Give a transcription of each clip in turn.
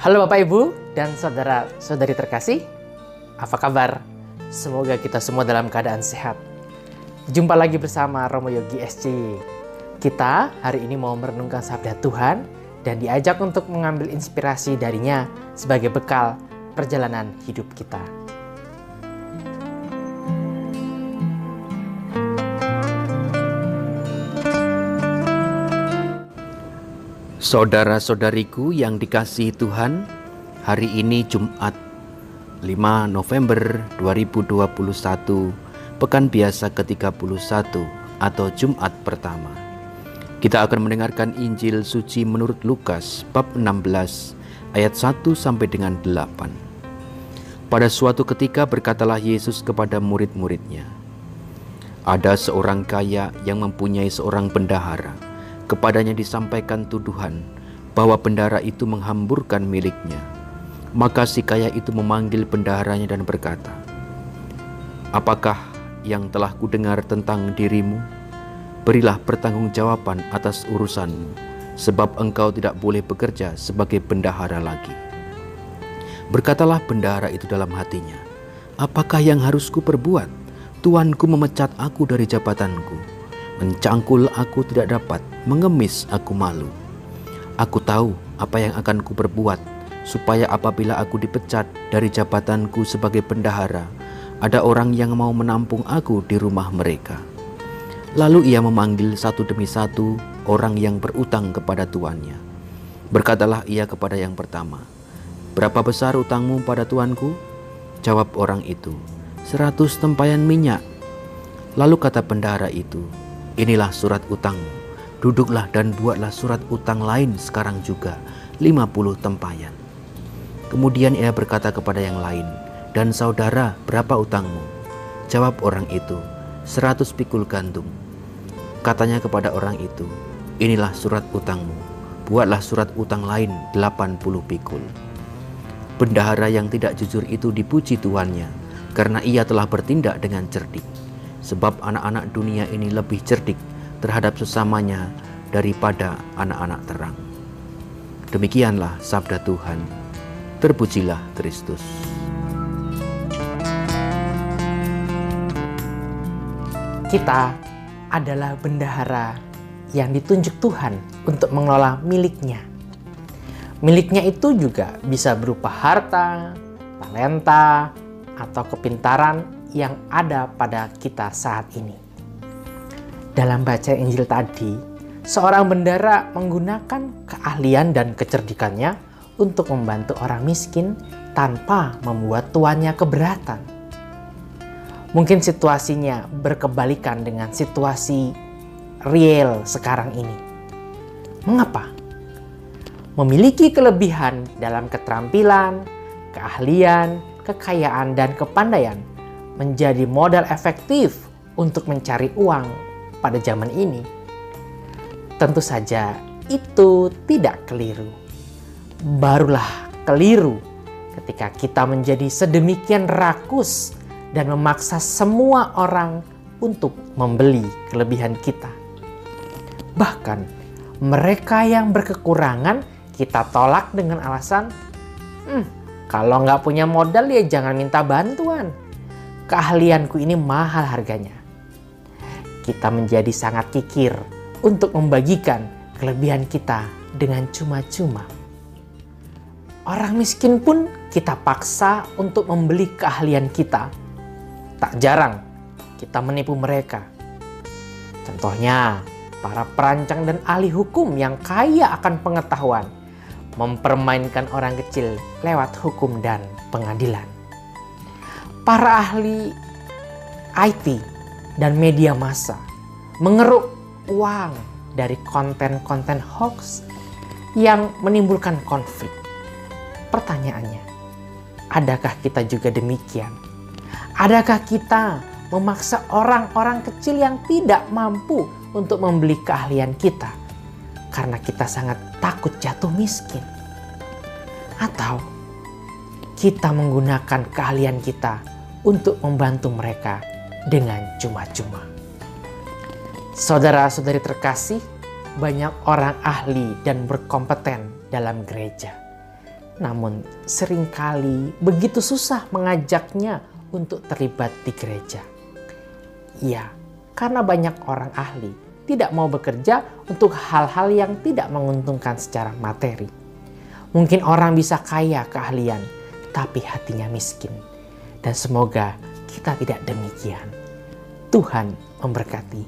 Halo Bapak Ibu dan saudara-saudari terkasih, apa kabar? Semoga kita semua dalam keadaan sehat. Jumpa lagi bersama Romo Yogi SC. Kita hari ini mau merenungkan sabda Tuhan dan diajak untuk mengambil inspirasi darinya sebagai bekal perjalanan hidup kita. Saudara-saudariku yang dikasihi Tuhan, hari ini Jumat 5 November 2021, Pekan Biasa ke-31 atau Jumat pertama. Kita akan mendengarkan Injil Suci menurut Lukas bab 16 ayat 1 sampai dengan 8. Pada suatu ketika berkatalah Yesus kepada murid-muridnya, ada seorang kaya yang mempunyai seorang bendahara. Kepadanya disampaikan tuduhan bahwa bendahara itu menghamburkan miliknya. Maka si kaya itu memanggil bendaharanya dan berkata, "Apakah yang telah kudengar tentang dirimu? Berilah pertanggungjawaban atas urusanmu, sebab engkau tidak boleh bekerja sebagai bendahara lagi." Berkatalah bendahara itu dalam hatinya, "Apakah yang harus kuperbuat? Tuanku memecat aku dari jabatanku. Mencangkul aku tidak dapat, mengemis aku malu. Aku tahu apa yang akan kuperbuat, supaya apabila aku dipecat dari jabatanku sebagai bendahara, ada orang yang mau menampung aku di rumah mereka." Lalu ia memanggil satu demi satu orang yang berutang kepada tuannya. Berkatalah ia kepada yang pertama, "Berapa besar utangmu pada tuanku?" Jawab orang itu, 100 tempayan minyak. Lalu kata bendahara itu, "Inilah surat utangmu. Duduklah dan buatlah surat utang lain sekarang juga, 50 tempayan." Kemudian ia berkata kepada yang lain, "Dan saudara, berapa utangmu?" Jawab orang itu, 100 pikul gandum. Katanya kepada orang itu, "Inilah surat utangmu. Buatlah surat utang lain 80 pikul." Bendahara yang tidak jujur itu dipuji tuannya, karena ia telah bertindak dengan cerdik. Sebab anak-anak dunia ini lebih cerdik terhadap sesamanya daripada anak-anak terang. Demikianlah sabda Tuhan. Terpujilah Kristus. Kita adalah bendahara yang ditunjuk Tuhan untuk mengelola miliknya. Miliknya itu juga bisa berupa harta, talenta, atau kepintaran yang ada pada kita saat ini. Dalam baca Injil tadi, seorang bendahara menggunakan keahlian dan kecerdikannya untuk membantu orang miskin tanpa membuat tuannya keberatan. Mungkin situasinya berkebalikan dengan situasi real sekarang ini. Mengapa? Memiliki kelebihan dalam keterampilan, keahlian, kekayaan, dan kepandaian menjadi modal efektif untuk mencari uang pada zaman ini. Tentu saja itu tidak keliru. Barulah keliru ketika kita menjadi sedemikian rakus dan memaksa semua orang untuk membeli kelebihan kita. Bahkan mereka yang berkekurangan kita tolak dengan alasan, kalau nggak punya modal ya jangan minta bantuan. Keahlianku ini mahal harganya. Kita menjadi sangat kikir untuk membagikan kelebihan kita dengan cuma-cuma. Orang miskin pun kita paksa untuk membeli keahlian kita. Tak jarang kita menipu mereka. Contohnya, para perancang dan ahli hukum yang kaya akan pengetahuan mempermainkan orang kecil lewat hukum dan pengadilan. Para ahli IT dan media massa mengeruk uang dari konten-konten hoax yang menimbulkan konflik. Pertanyaannya, adakah kita juga demikian? Adakah kita memaksa orang-orang kecil yang tidak mampu untuk membeli keahlian kita karena kita sangat takut jatuh miskin? Atau kita menggunakan keahlian kita untuk membantu mereka dengan cuma-cuma? Saudara-saudari terkasih, banyak orang ahli dan berkompeten dalam gereja. namun seringkali begitu susah mengajaknya untuk terlibat di gereja. Ya, karena banyak orang ahli tidak mau bekerja untuk hal-hal yang tidak menguntungkan secara materi. Mungkin orang bisa kaya keahlian, tapi hatinya miskin. Dan semoga kita tidak demikian. Tuhan memberkati.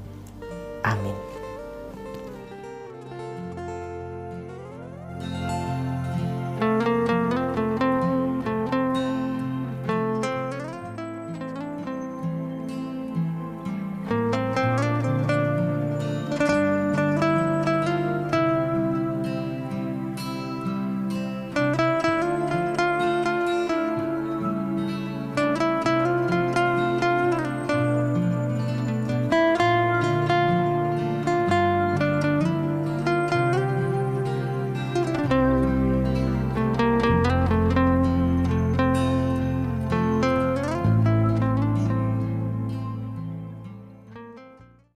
Amin.